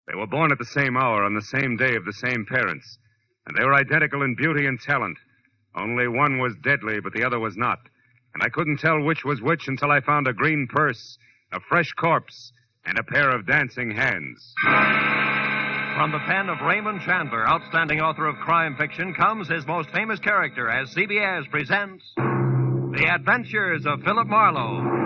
They were born at the same hour on the same day of the same parents, and they were identical in beauty and talent. Only one was deadly, but the other was not. And I couldn't tell which was which until I found a green purse, a fresh corpse, and a pair of dancing hands. From the pen of Raymond Chandler, outstanding author of crime fiction, comes his most famous character as CBS presents The Adventures of Philip Marlowe.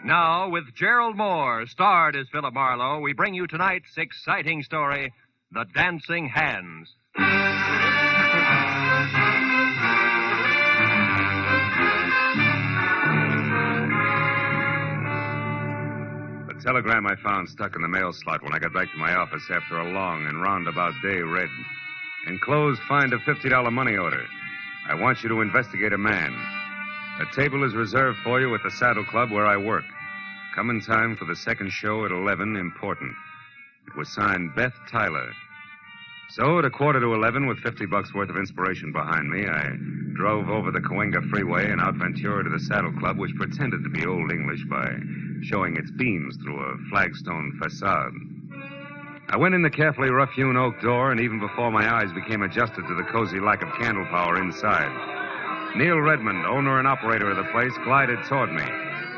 Now, with Gerald Moore, starred as Philip Marlowe, we bring you tonight's exciting story, The Dancing Hands. The telegram I found stuck in the mail slot when I got back to my office after a long and roundabout day read. Enclosed, find a $50 money order. I want you to investigate a man. A table is reserved for you at the Saddle Club where I work. Come in time for the second show at 11, important. It was signed Beth Tyler. So at 11:15, with $50 worth of inspiration behind me, I drove over the Cahuenga Freeway and out Ventura to the Saddle Club, which pretended to be Old English by showing its beams through a flagstone facade. I went in the carefully rough-hewn oak door, and even before my eyes became adjusted to the cozy lack of candle power inside, Neil Redmond, owner and operator of the place, glided toward me,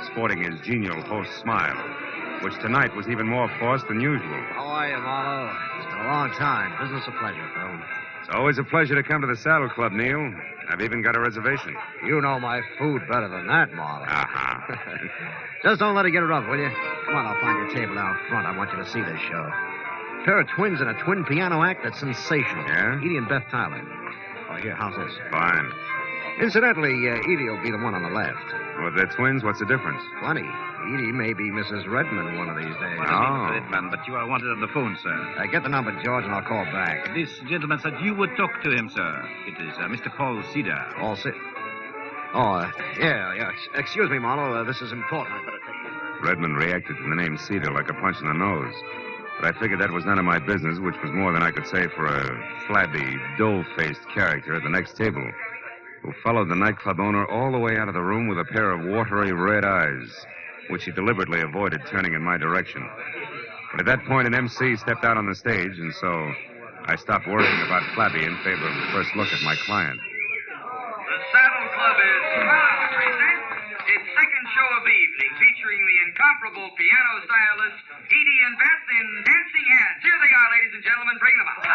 sporting his genial host smile, which tonight was even more forced than usual. How are you, Marlowe? It's been a long time. Business a pleasure, Phil. It's always a pleasure to come to the Saddle Club, Neil. I've even got a reservation. You know my food better than that, Marlowe. Uh-huh. Just don't let it get rough, will you? Come on, I'll find your table out front. I want you to see this show. A pair of twins in a twin piano act that's sensational. Yeah? Edie and Beth Tyler. Oh, here, how's this? Fine. Incidentally, Edie will be the one on the left. Well, if they're twins, what's the difference? Plenty. Edie may be Mrs. Redmond one of these days. Oh. Redmond, but you are wanted on the phone, sir. Get the number, George, and I'll call back. This gentleman said you would talk to him, sir. It is Mr. Paul Cedar. All set. Oh, yeah. Excuse me, Marlowe. This is important. I better take it. Redmond reacted to the name Cedar like a punch in the nose. But I figured that was none of my business, which was more than I could say for a flabby, dull-faced character at the next table, who followed the nightclub owner all the way out of the room with a pair of watery red eyes, which he deliberately avoided turning in my direction. But at that point, an MC stepped out on the stage, and so I stopped worrying about Flabby in favor of the first look at my client. The Saddle Club is proud to present its second show of the evening, featuring the incomparable piano stylist Edie and Beth in Dancing Hands. Here they are, ladies and gentlemen. Bring them out.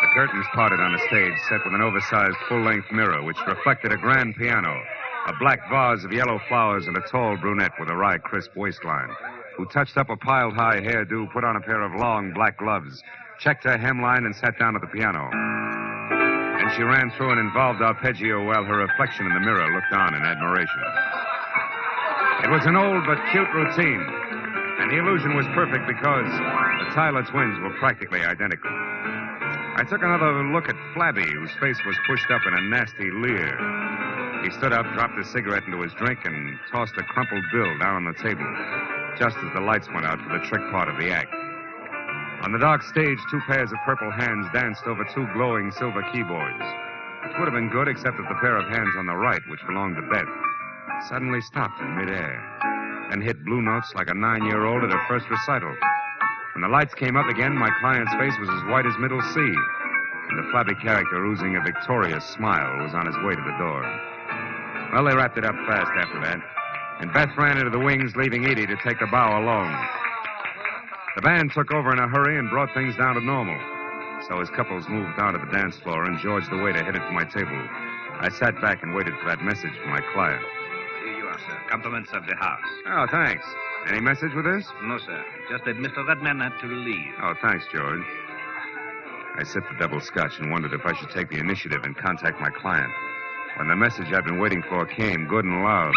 The curtains parted on a stage set with an oversized full-length mirror which reflected a grand piano, a black vase of yellow flowers, and a tall brunette with a wry, crisp waistline, who touched up a piled-high hairdo, put on a pair of long black gloves, checked her hemline, and sat down at the piano. And she ran through an involved arpeggio while her reflection in the mirror looked on in admiration. It was an old but cute routine, and the illusion was perfect because the Tyler twins were practically identical. I took another look at Flabby, whose face was pushed up in a nasty leer. He stood up, dropped his cigarette into his drink, and tossed a crumpled bill down on the table, just as the lights went out for the trick part of the act. On the dark stage, two pairs of purple hands danced over two glowing silver keyboards, which would have been good except that the pair of hands on the right, which belonged to Beth, suddenly stopped in midair and hit blue notes like a 9-year-old at her first recital. When the lights came up again, my client's face was as white as Middle Sea, and the flabby character, oozing a victorious smile, was on his way to the door. Well, they wrapped it up fast after that, and Beth ran into the wings, leaving Edie to take the bow alone. The band took over in a hurry and brought things down to normal, so as couples moved down to the dance floor and George the waiter headed for my table, I sat back and waited for that message from my client. Here you are, sir. Compliments of the house. Oh, thanks. Any message with this? No, sir. Just that Mr. Redman had to leave. Oh, thanks, George. I sipped the double scotch and wondered if I should take the initiative and contact my client. When the message I'd been waiting for came, good and loud,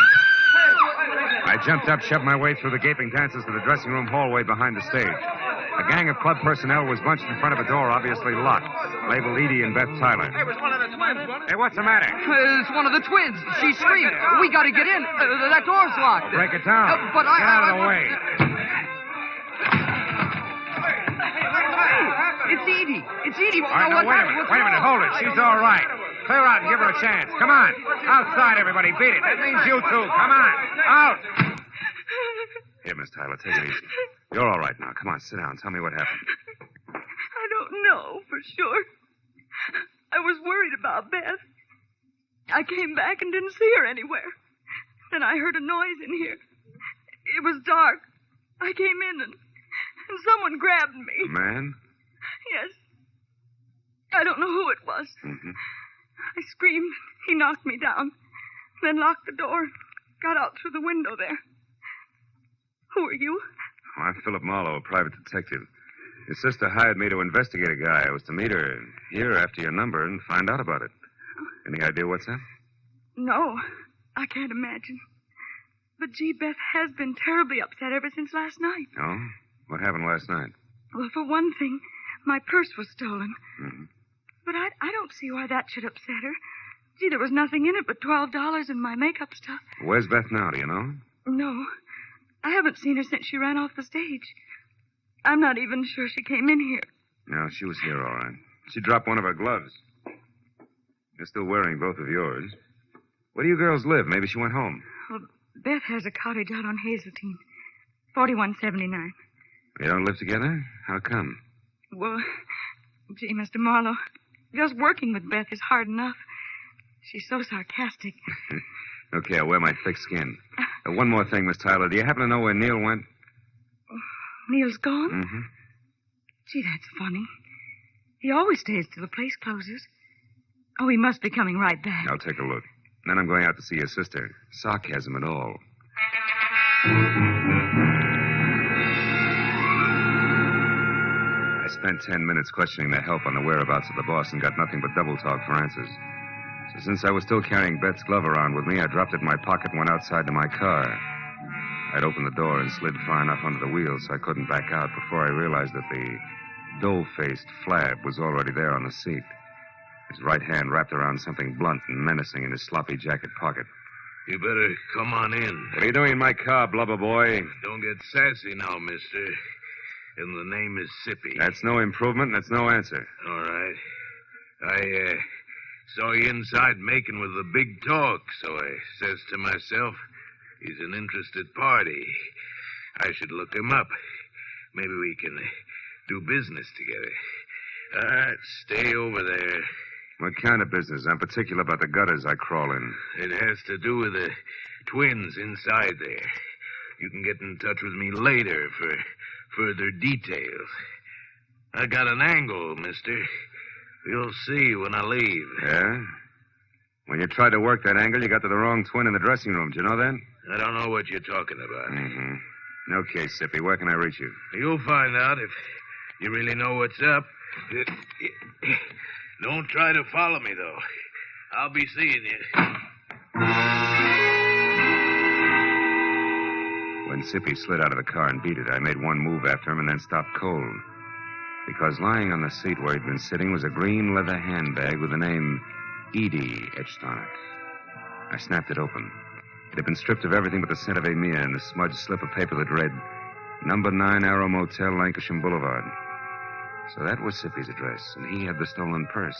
I jumped up, shoved my way through the gaping dancers to the dressing room hallway behind the stage. A gang of club personnel was bunched in front of a door, obviously locked, labeled Edie and Beth Tyler. Hey, it was one of the twins, wasn't it? Hey, what's the matter? It's one of the twins. She screamed. We got to get in. That door's locked. Break it down. But Get out of the way. It's Edie. It's Edie. All right, now, wait a minute. Hold it. She's all right. Clear out and give her a chance. Come on. Outside, everybody. Beat it. That means you too. Come on. Out. Here, Miss Tyler, take it easy. You're all right now. Come on, sit down. Tell me what happened. I don't know for sure. I was worried about Beth. I came back and didn't see her anywhere. Then I heard a noise in here. It was dark. I came in and someone grabbed me. A man? Yes. I don't know who it was. Mm-hmm. I screamed. He knocked me down. Then locked the door. Got out through the window there. Who are you? Oh, I'm Philip Marlowe, a private detective. Your sister hired me to investigate a guy. I was to meet her here after your number and find out about it. Any idea what's up? No, I can't imagine. But, gee, Beth has been terribly upset ever since last night. Oh? What happened last night? Well, for one thing, my purse was stolen. Mm-hmm. But I don't see why that should upset her. Gee, there was nothing in it but $12 and my makeup stuff. Where's Beth now, do you know? No, I haven't seen her since she ran off the stage. I'm not even sure she came in here. No, she was here, all right. She dropped one of her gloves. You're still wearing both of yours. Where do you girls live? Maybe she went home. Well, Beth has a cottage out on Hazeltine, 4179. You don't live together? How come? Well, gee, Mr. Marlowe, just working with Beth is hard enough. She's so sarcastic. Okay, I'll wear my thick skin. One more thing, Miss Tyler. Do you happen to know where Neil went? Neil's gone? Mm-hmm. Gee, that's funny. He always stays till the place closes. Oh, he must be coming right back. I'll take a look. Then I'm going out to see your sister. Sarcasm and all. I spent 10 minutes questioning the help on the whereabouts of the boss and got nothing but double talk for answers. So since I was still carrying Beth's glove around with me, I dropped it in my pocket and went outside to my car. I'd opened the door and slid far enough under the wheel so I couldn't back out before I realized that the dough-faced Flab was already there on the seat. His right hand wrapped around something blunt and menacing in his sloppy jacket pocket. You better come on in. What are you doing in my car, blubber boy? Don't get sassy now, mister. And the name is Sippy. That's no improvement, and that's no answer. All right. I saw you inside making with the big talk, so I says to myself, he's an interested party. I should look him up. Maybe we can do business together. All right, stay over there. What kind of business? I'm particular about the gutters I crawl in. It has to do with the twins inside there. You can get in touch with me later for further details. I got an angle, mister. You'll see when I leave. Yeah? When you tried to work that angle, you got to the wrong twin in the dressing room. Do you know that? I don't know what you're talking about. Mm-hmm. Okay, Sippy, where can I reach you? You'll find out if you really know what's up. Don't try to follow me, though. I'll be seeing you. When Sippy slid out of the car and beat it, I made one move after him and then stopped cold. Because lying on the seat where he'd been sitting was a green leather handbag with the name Edie etched on it. I snapped it open. It had been stripped of everything but the scent of Amia and the smudged slip of paper that read, Number 9 Arrow Motel, Lancashire Boulevard. So that was Sippy's address, and he had the stolen purse.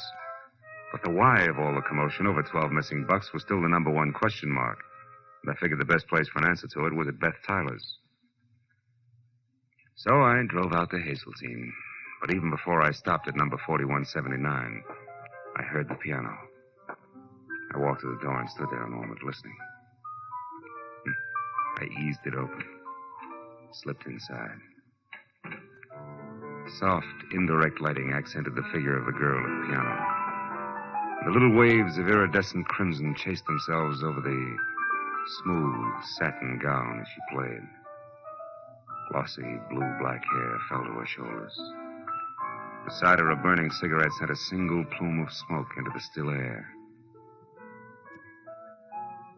But the why of all the commotion over 12 missing bucks was still the number one question mark. And I figured the best place for an answer to it was at Beth Tyler's. So I drove out to Hazeltine. But even before I stopped at number 4179, I heard the piano. I walked to the door and stood there a moment listening. I eased it open, slipped inside. Soft, indirect lighting accented the figure of the girl at the piano. The little waves of iridescent crimson chased themselves over the smooth satin gown as she played. Glossy, blue-black hair fell to her shoulders. Beside her, a burning cigarette sent a single plume of smoke into the still air.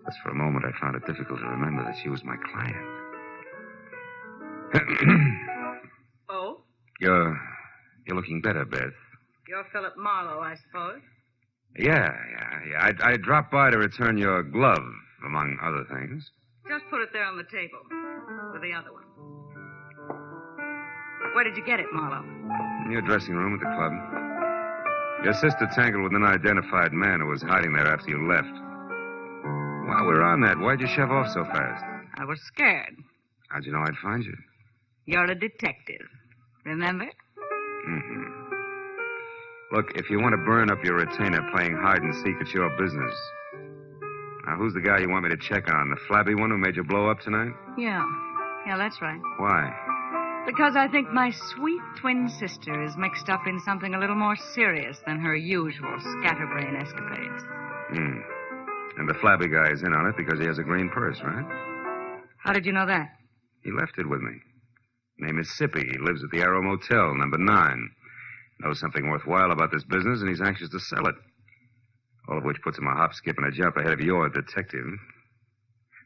Just for a moment, I found it difficult to remember that she was my client. Oh? You're looking better, Beth. You're Philip Marlowe, I suppose. Yeah. I dropped by to return your glove, among other things. Just put it there on the table with the other one. Where did you get it, Marlowe? In your dressing room at the club. Your sister tangled with an unidentified man who was hiding there after you left. While we're on that, why'd you shove off so fast? I was scared. How'd you know I'd find you? You're a detective. Remember? Mm-hmm. Look, if you want to burn up your retainer playing hide and seek, it's your business. Now, who's the guy you want me to check on? The flabby one who made you blow up tonight? Yeah. Yeah, that's right. Why? Because I think my sweet twin sister is mixed up in something a little more serious than her usual scatterbrain escapades. Hmm. And the flabby guy is in on it because he has a green purse, right? How did you know that? He left it with me. Name is Sippy. He lives at the Arrow Motel, number 9. Knows something worthwhile about this business, and he's anxious to sell it. All of which puts him a hop, skip, and a jump ahead of your detective.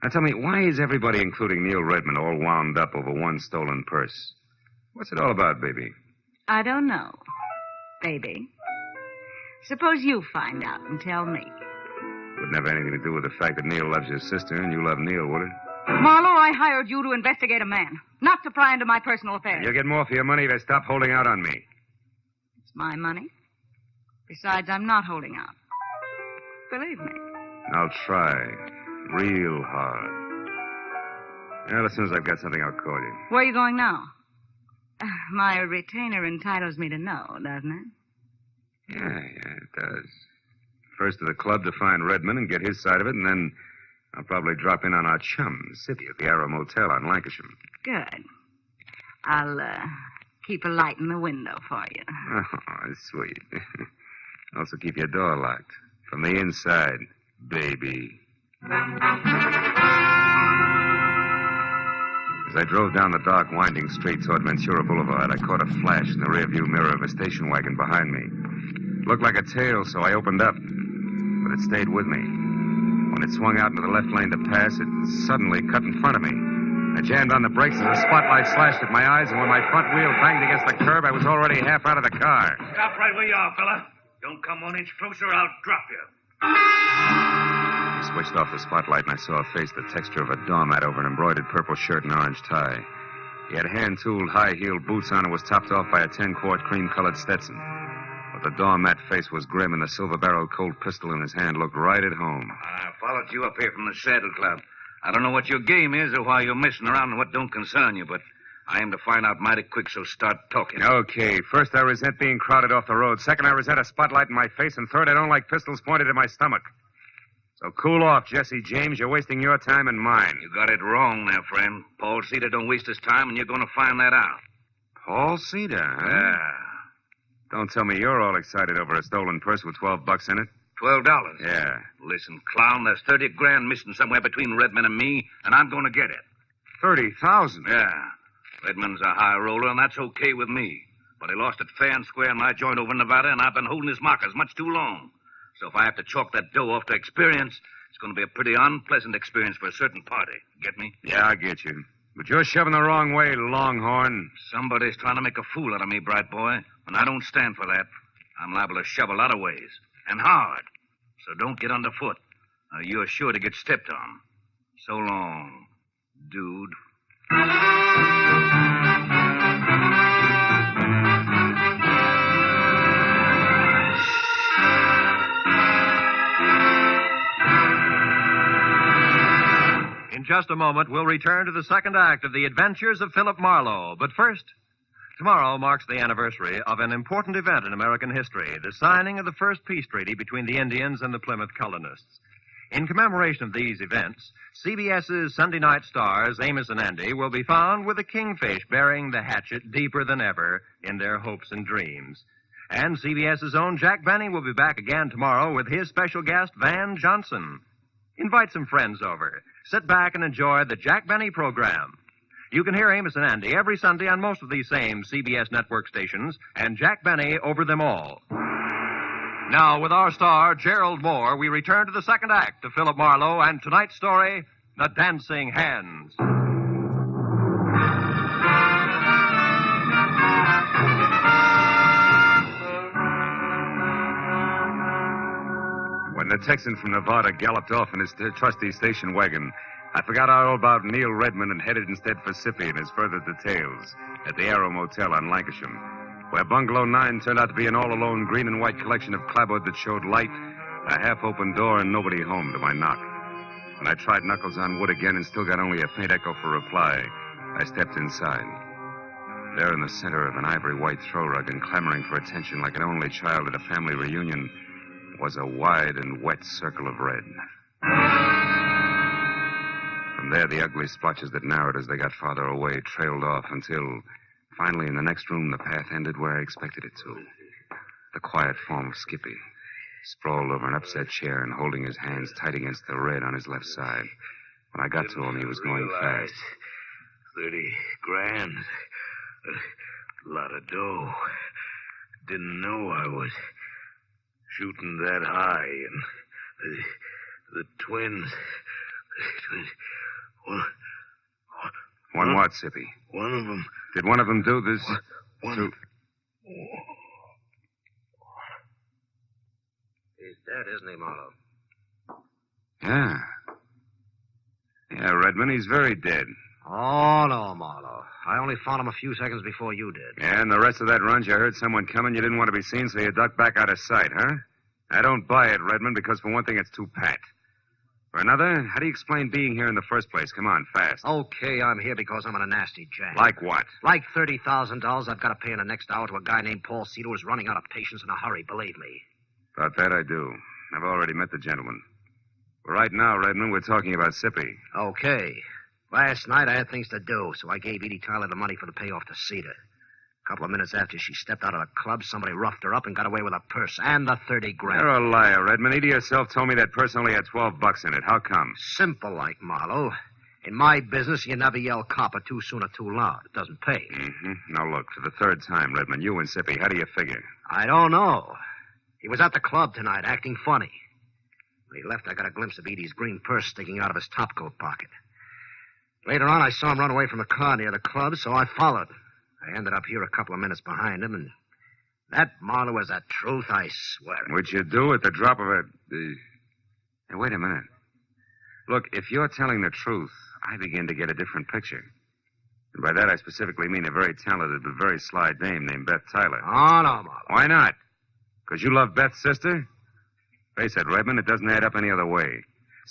Now tell me, why is everybody, including Neil Redmond, all wound up over one stolen purse? What's it all about, baby? I don't know, baby. Suppose you find out and tell me. Wouldn't have anything to do with the fact that Neil loves your sister and you love Neil, would it? Marlowe, I hired you to investigate a man, not to pry into my personal affairs. You'll get more for your money if you stop holding out on me. It's my money. Besides, I'm not holding out. Believe me. I'll try. Real hard. Well, as soon as I've got something, I'll call you. Where are you going now? My retainer entitles me to know, doesn't it? Yeah, it does. First to the club to find Redmond and get his side of it, and then I'll probably drop in on our chum, Sippy, at the Arrow Motel on Lancashire. Good. I'll keep a light in the window for you. Oh, sweet. Also keep your door locked. From the inside, baby. As I drove down the dark, winding street toward Ventura Boulevard, I caught a flash in the rearview mirror of a station wagon behind me. It looked like a tail, so I opened up. But it stayed with me. When it swung out into the left lane to pass, it suddenly cut in front of me. I jammed on the brakes as the spotlight slashed at my eyes, and when my front wheel banged against the curb, I was already half out of the car. Stop right where you are, fella. Don't come 1 inch closer, I'll drop you. He switched off the spotlight, and I saw a face the texture of a doormat over an embroidered purple shirt and orange tie. He had hand-tooled, high-heeled boots on and was topped off by a 10-quart cream-colored Stetson. But the doormat face was grim, and the silver-barreled Colt pistol in his hand looked right at home. I followed you up here from the Saddle Club. I don't know what your game is or why you're messing around and what don't concern you, but I aim to find out mighty quick, so start talking. Okay, first I resent being crowded off the road. Second, I resent a spotlight in my face. And third, I don't like pistols pointed at my stomach. So cool off, Jesse James. You're wasting your time and mine. You got it wrong there, friend. Paul Cedar don't waste his time, and you're going to find that out. Paul Cedar, huh? Yeah. Don't tell me you're all excited over a stolen purse with $12 in it. $12? Yeah. Listen, clown, there's 30 grand missing somewhere between Redmond and me, and I'm going to get it. 30,000? Yeah. Redmond's a high roller, and that's okay with me. But he lost it fair and square in my joint over in Nevada, and I've been holding his markers much too long. So if I have to chalk that dough off to experience, it's going to be a pretty unpleasant experience for a certain party. Get me? Yeah, I get you. But you're shoving the wrong way, Longhorn. Somebody's trying to make a fool out of me, bright boy, and I don't stand for that. I'm liable to shove a lot of ways, and hard. So don't get underfoot. You're sure to get stepped on. So long, dude. In just a moment, we'll return to the second act of The Adventures of Philip Marlowe. But first, tomorrow marks the anniversary of an important event in American history, the signing of the first peace treaty between the Indians and the Plymouth colonists. In commemoration of these events, CBS's Sunday night stars, Amos and Andy, will be found with a kingfish burying the hatchet deeper than ever in their hopes and dreams. And CBS's own Jack Benny will be back again tomorrow with his special guest, Van Johnson. Invite some friends over. Sit back and enjoy the Jack Benny program. You can hear Amos and Andy every Sunday on most of these same CBS network stations, and Jack Benny over them all. Now, with our star, Gerald Moore, we return to the second act of Philip Marlowe and tonight's story, The Dancing Hands. When the Texan from Nevada galloped off in his trusty station wagon, I forgot all about Neil Redmond and headed instead for Sippy and his further details at the Arrow Motel on Lancashire. where Bungalow 9 turned out to be an all-alone green and white collection of clapboard that showed light, a half-open door, and nobody home to my knock. When I tried knuckles on wood again and still got only a faint echo for reply, I stepped inside. There in the center of an ivory-white throw rug and clamoring for attention like an only child at a family reunion was a wide and wet circle of red. From there, the ugly splotches that narrowed as they got farther away trailed off until, finally, in the next room, the path ended where I expected it to. The quiet form of Sippy, sprawled over an upset chair and holding his hands tight against the red on his left side. When I got to him, he was going fast. 30 grand. A lot of dough. Didn't know I was shooting that high. And the twins. One what, Sippy? One of them. Did one of them do this? One. He's dead, isn't he, Marlowe? Yeah. Yeah, Redmond, he's very dead. Oh, no, Marlowe. I only found him a few seconds before you did. Yeah, and the rest of that run, you heard someone coming, you didn't want to be seen, so you ducked back out of sight, huh? I don't buy it, Redmond, because for one thing, it's too pat. For another, how do you explain being here in the first place? Come on, fast. Okay, I'm here because I'm in a nasty jam. Like what? Like $30,000 I've got to pay in the next hour to a guy named Paul Cedar who's running out of patience in a hurry, believe me. About that I do. I've already met the gentleman. But right now, Redmond, we're talking about Sippy. Okay. Last night I had things to do, so I gave Edie Tyler the money for the payoff to Cedar. A couple of minutes after she stepped out of the club, somebody roughed her up and got away with her purse and the 30 grand. You're a liar, Redmond. Edie herself told me that purse only had $12 in it. How come? Simple like, Marlowe. In my business, you never yell copper too soon or too loud. It doesn't pay. Mm-hmm. Now, look, for the third time, Redmond, you and Sippy, how do you figure? I don't know. He was at the club tonight, acting funny. When he left, I got a glimpse of Edie's green purse sticking out of his topcoat pocket. Later on, I saw him run away from a car near the club, so I followed. I ended up here a couple of minutes behind him, and that, Marlowe, is the truth, I swear. Would you do at the drop of a... Hey, wait a minute. Look, if you're telling the truth, I begin to get a different picture. And by that, I specifically mean a very talented but very sly dame named Beth Tyler. Oh, no, Marlowe. Why not? Because you love Beth's sister? Face it, Redmond, it doesn't add up any other way.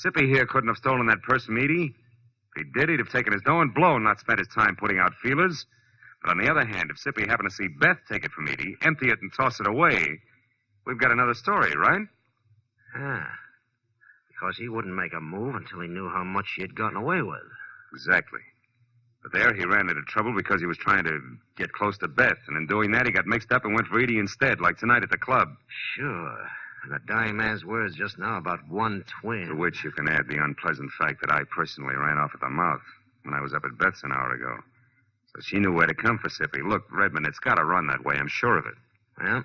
Sippy here couldn't have stolen that purse from Edie. If he did, he'd have taken his dough and blown, not spent his time putting out feelers. But on the other hand, if Sippy happened to see Beth take it from Edie, empty it, and toss it away, we've got another story, right? Ah. Because he wouldn't make a move until he knew how much she had gotten away with. Exactly. But there he ran into trouble because he was trying to get close to Beth, and in doing that, he got mixed up and went for Edie instead, like tonight at the club. Sure. And the dying man's words just now about one twin. To which you can add the unpleasant fact that I personally ran off at the mouth when I was up at Beth's an hour ago. So she knew where to come for Sippy. Look, Redmond, it's got to run that way. I'm sure of it. Well,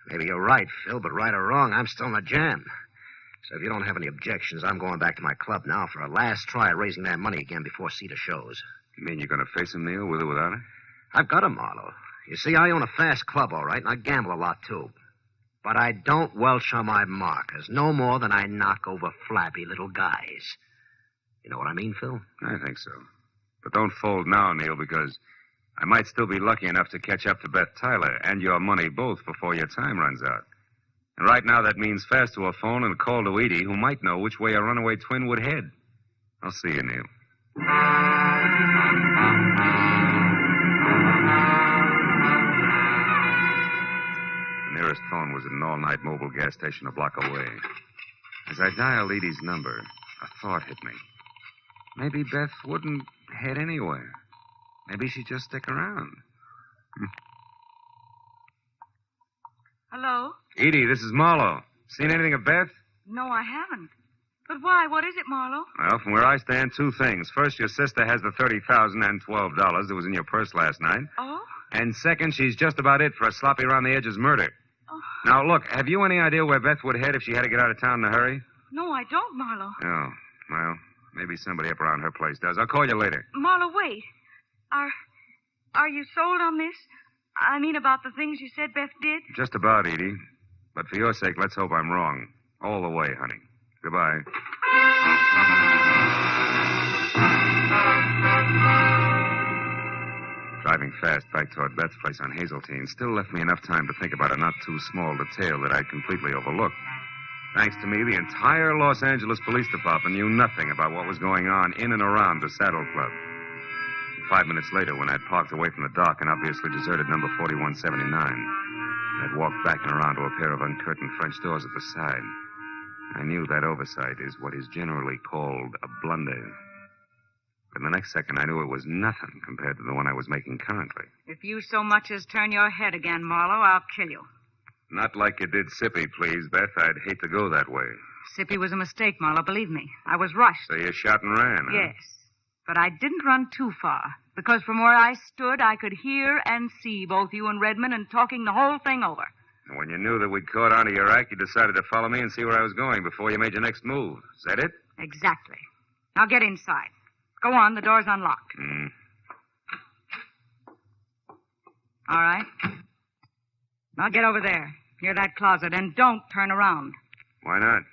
maybe you're right, Phil, but right or wrong, I'm still in a jam. So if you don't have any objections, I'm going back to my club now for a last try at raising that money again before Cedar shows. You mean you're going to face him, Neil, with or without it? I've got him, Marlowe. You see, I own a fast club, all right, and I gamble a lot, too. But I don't welch on my markers, no more than I knock over flabby little guys. You know what I mean, Phil? I think so. But don't fold now, Neil, because I might still be lucky enough to catch up to Beth Tyler and your money both before your time runs out. And right now that means fast to a phone and a call to Edie, who might know which way a runaway twin would head. I'll see you, Neil. The nearest phone was at an all-night mobile gas station a block away. As I dialed Edie's number, a thought hit me. Maybe Beth wouldn't head anywhere. Maybe she'd just stick around. Hello? Edie, this is Marlowe. Seen anything of Beth? No, I haven't. But why? What is it, Marlowe? Well, from where I stand, two things. First, your sister has the $30,012 that was in your purse last night. Oh? And second, she's just about it for a sloppy around the edges murder. Oh. Now, look, have you any idea where Beth would head if she had to get out of town in a hurry? No, I don't, Marlowe. Oh, well, maybe somebody up around her place does. I'll call you later. Marlowe, wait. Are you sold on this? I mean, about the things you said Beth did? Just about, Edie. But for your sake, let's hope I'm wrong. All the way, honey. Goodbye. Driving fast back toward Beth's place on Hazeltine still left me enough time to think about a not too small detail that I'd completely overlooked. Thanks to me, the entire Los Angeles Police Department knew nothing about what was going on in and around the Saddle Club. 5 minutes later, when I'd parked away from the dock and obviously deserted number 4179, I'd walked back and around to a pair of uncurtained French doors at the side. I knew that oversight is what is generally called a blunder. But in the next second, I knew it was nothing compared to the one I was making currently. If you so much as turn your head again, Marlowe, I'll kill you. Not like you did Sippy, please, Beth. I'd hate to go that way. Sippy was a mistake, Marlowe, believe me. I was rushed. So you shot and ran, huh? Yes. But I didn't run too far, because from where I stood, I could hear and see both you and Redmond and talking the whole thing over. And when you knew that we'd caught on to your act, you decided to follow me and see where I was going before you made your next move. Is that it? Exactly. Now get inside. Go on, the door's unlocked. All right. Now get over there, near that closet, and don't turn around. Why not?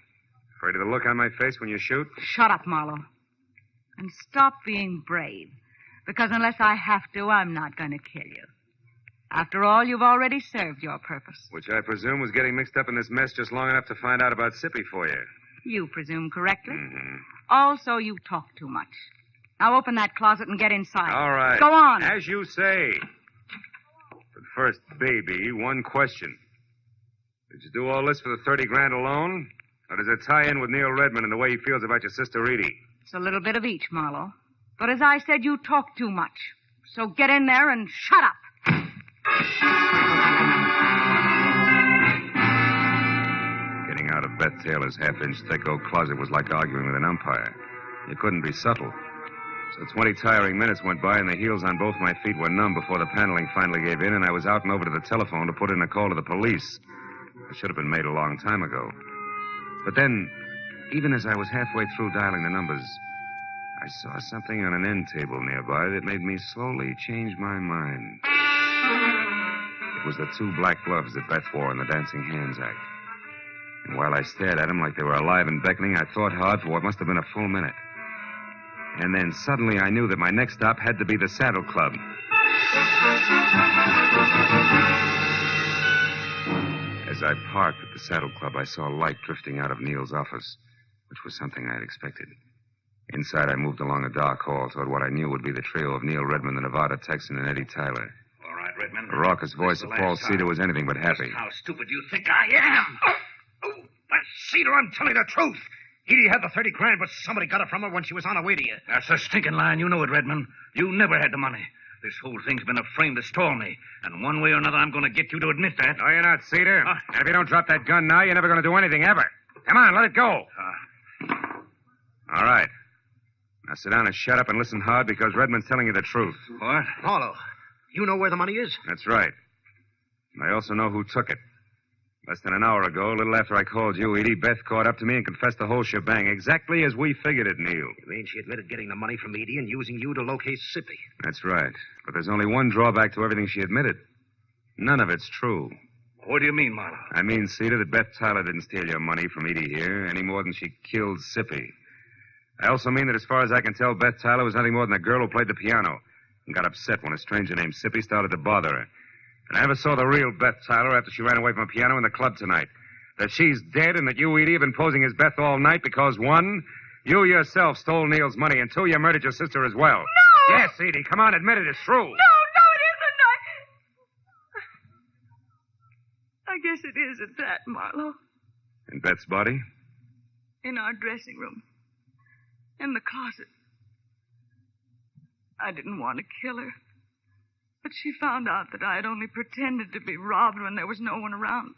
Afraid of the look on my face when you shoot? Shut up, Marlowe. And stop being brave, because unless I have to, I'm not going to kill you. After all, you've already served your purpose. Which I presume was getting mixed up in this mess just long enough to find out about Sippy for you. You presume correctly. Mm-hmm. Also, you talk too much. Now open that closet and get inside. All right. Go on. As you say. But first, baby, one question. Did you do all this for the 30 grand alone? Or does it tie in with Neil Redmond and the way he feels about your sister Edie? It's a little bit of each, Marlowe. But as I said, you talk too much. So get in there and shut up. Getting out of Beth Taylor's half-inch thick oak closet was like arguing with an umpire. You couldn't be subtle. So 20 tiring minutes went by, and the heels on both my feet were numb before the paneling finally gave in, and I was out and over to the telephone to put in a call to the police. It should have been made a long time ago. But then, even as I was halfway through dialing the numbers, I saw something on an end table nearby that made me slowly change my mind. It was the 2 black gloves that Beth wore in the Dancing Hands act. And while I stared at them like they were alive and beckoning, I thought hard for what must have been a full minute. And then suddenly I knew that my next stop had to be the Saddle Club. As I parked at the Saddle Club, I saw light drifting out of Neil's office, which was something I had expected. Inside, I moved along a dark hall toward what I knew would be the trio of Neil Redmond, the Nevada Texan, and Edie Tyler. All right, Redmond. The raucous voice of Paul Cedar was anything but happy. How stupid you think I am? But Cedar, I'm telling the truth. Edie had the 30 grand, but somebody got it from her when she was on her way to you. That's a stinking line. You know it, Redmond. You never had the money. This whole thing's been a frame to stall me. And one way or another, I'm going to get you to admit that. No, you're not, Cedar. And if you don't drop that gun now, you're never going to do anything ever. Come on, let it go. All right. Now sit down and shut up and listen hard, because Redmond's telling you the truth. What? Marlowe, you know where the money is? That's right. And I also know who took it. Less than an hour ago, a little after I called you, Edie, Beth caught up to me and confessed the whole shebang, exactly as we figured it, Neil. You mean she admitted getting the money from Edie and using you to locate Sippy? That's right. But there's only one drawback to everything she admitted. None of it's true. What do you mean, Marlowe? I mean, Cedar, that Beth Tyler didn't steal your money from Edie here any more than she killed Sippy. I also mean that as far as I can tell, Beth Tyler was nothing more than a girl who played the piano and got upset when a stranger named Sippy started to bother her. And I never saw the real Beth Tyler after she ran away from a piano in the club tonight. That she's dead and that you, Edie, have been posing as Beth all night because, 1, you yourself stole Neil's money, and 2, you murdered your sister as well. No! Yes, Edie, come on, admit it. It's true. No, it isn't. I guess it is at that, Marlowe. And Beth's body? In our dressing room. In the closet. I didn't want to kill her. But she found out that I had only pretended to be robbed when there was no one around.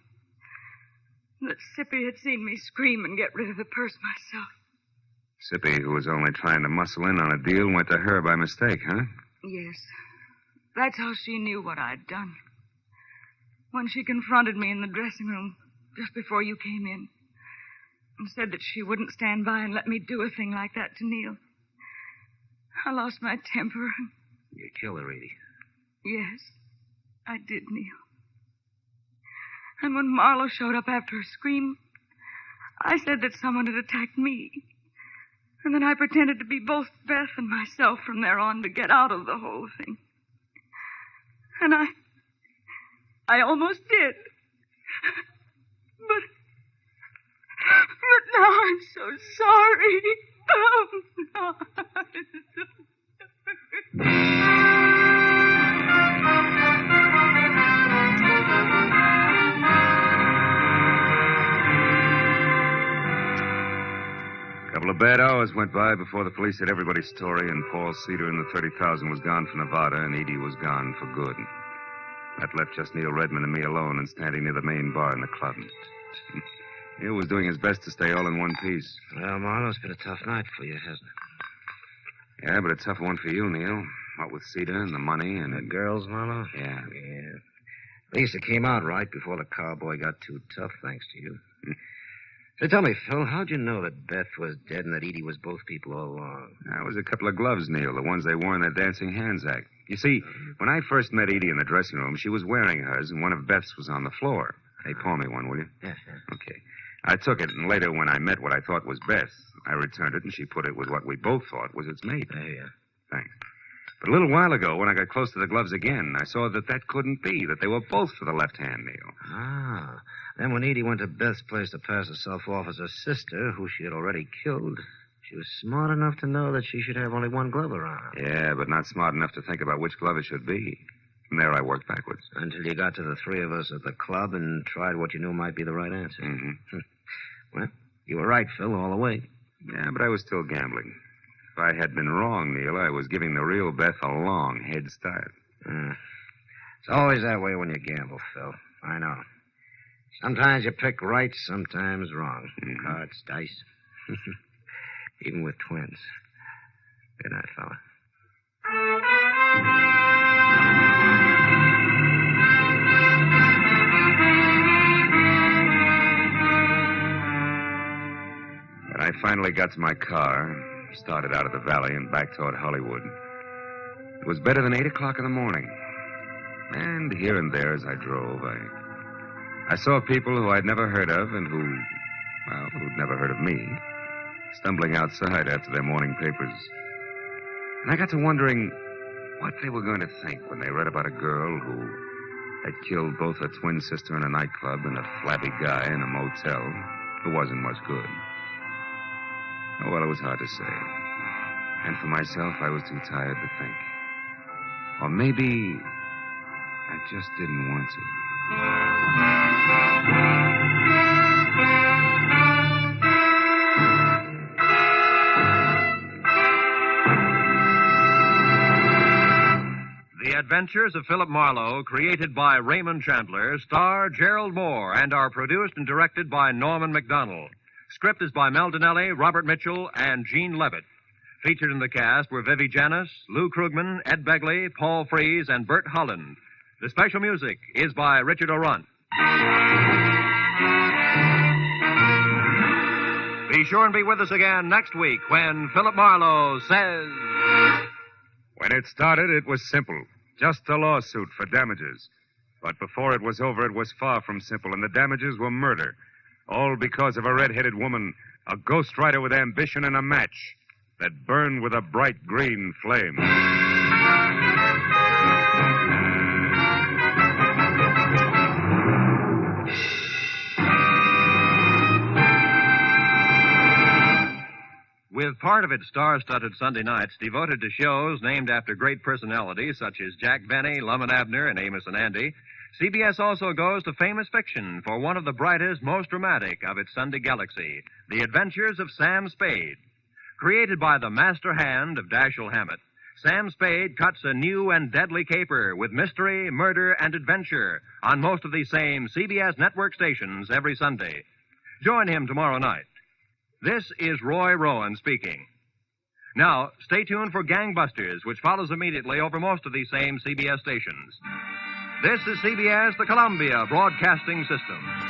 That Sippy had seen me scream and get rid of the purse myself. Sippy, who was only trying to muscle in on a deal, went to her by mistake, huh? Yes. That's how she knew what I'd done. When she confronted me in the dressing room just before you came in and said that she wouldn't stand by and let me do a thing like that to Neil, I lost my temper. You killed her, Edie. Yes, I did, Neil. And when Marlowe showed up after her scream, I said that someone had attacked me. And then I pretended to be both Beth and myself from there on to get out of the whole thing. And I almost did. But now I'm so sorry. Oh, no. A couple of bad hours went by before the police had everybody's story, and Paul Cedar and the 30,000 was gone for Nevada, and Edie was gone for good. That left just Neil Redmond and me alone and standing near the main bar in the club. Neil was doing his best to stay all in one piece. Well, Marlowe, it's been a tough night for you, hasn't it? Yeah, but a tough one for you, Neil. What with Cedar and the money and... The girls, Marlowe? Yeah. At least it came out right before the cowboy got too tough, thanks to you. So tell me, Phil, how'd you know that Beth was dead and that Edie was both people all along? That was a couple of gloves, Neil, the ones they wore in that Dancing Hands act. You see, when I first met Edie in the dressing room, she was wearing hers, and one of Beth's was on the floor. Hey, pour me one, will you? Yes. Okay. I took it, and later when I met what I thought was Beth, I returned it, and she put it with what we both thought was its mate. Yeah. Thanks. But a little while ago, when I got close to the gloves again, I saw that couldn't be, that they were both for the left hand, Neil. Ah. Then when Edie went to Beth's place to pass herself off as her sister, who she had already killed, she was smart enough to know that she should have only one glove around. Yeah, but not smart enough to think about which glove it should be. From there, I worked backwards. Until you got to the three of us at the club and tried what you knew might be the right answer. Mm-hmm. Well, you were right, Phil, all the way. Yeah, but I was still gambling. If I had been wrong, Neil, I was giving the real Beth a long head start. It's always that way when you gamble, Phil. I know. Sometimes you pick right, sometimes wrong. Cards, dice. Even with twins. Good night, fella. When I finally got to my car, started out of the valley and back toward Hollywood. It was better than 8 o'clock in the morning. And here and there as I drove, I saw people who I'd never heard of and who'd never heard of me, stumbling outside after their morning papers. And I got to wondering what they were going to think when they read about a girl who had killed both her twin sister in a nightclub and a flabby guy in a motel who wasn't much good. Oh, well, it was hard to say. And for myself, I was too tired to think. Or maybe I just didn't want to. The Adventures of Philip Marlowe, created by Raymond Chandler, star Gerald Moore, and are produced and directed by Norman MacDonald. Script is by Mel Donnelly, Robert Mitchell, and Gene Levitt. Featured in the cast were Vivi Janis, Lou Krugman, Ed Begley, Paul Frees, and Bert Holland. The special music is by Richard O'Runt. Be sure and be with us again next week when Philip Marlowe says... When it started, it was simple. Just a lawsuit for damages. But before it was over, it was far from simple, and the damages were murder. All because of a red-headed woman, a ghostwriter with ambition and a match that burned with a bright green flame. With part of its star-studded Sunday nights devoted to shows named after great personalities such as Jack Benny, Lum and Abner, and Amos and Andy, CBS also goes to famous fiction for one of the brightest, most dramatic of its Sunday galaxy, The Adventures of Sam Spade. Created by the master hand of Dashiell Hammett, Sam Spade cuts a new and deadly caper with mystery, murder, and adventure on most of these same CBS network stations every Sunday. Join him tomorrow night. This is Roy Rowan speaking. Now, stay tuned for Gangbusters, which follows immediately over most of these same CBS stations. This is CBS, the Columbia Broadcasting System.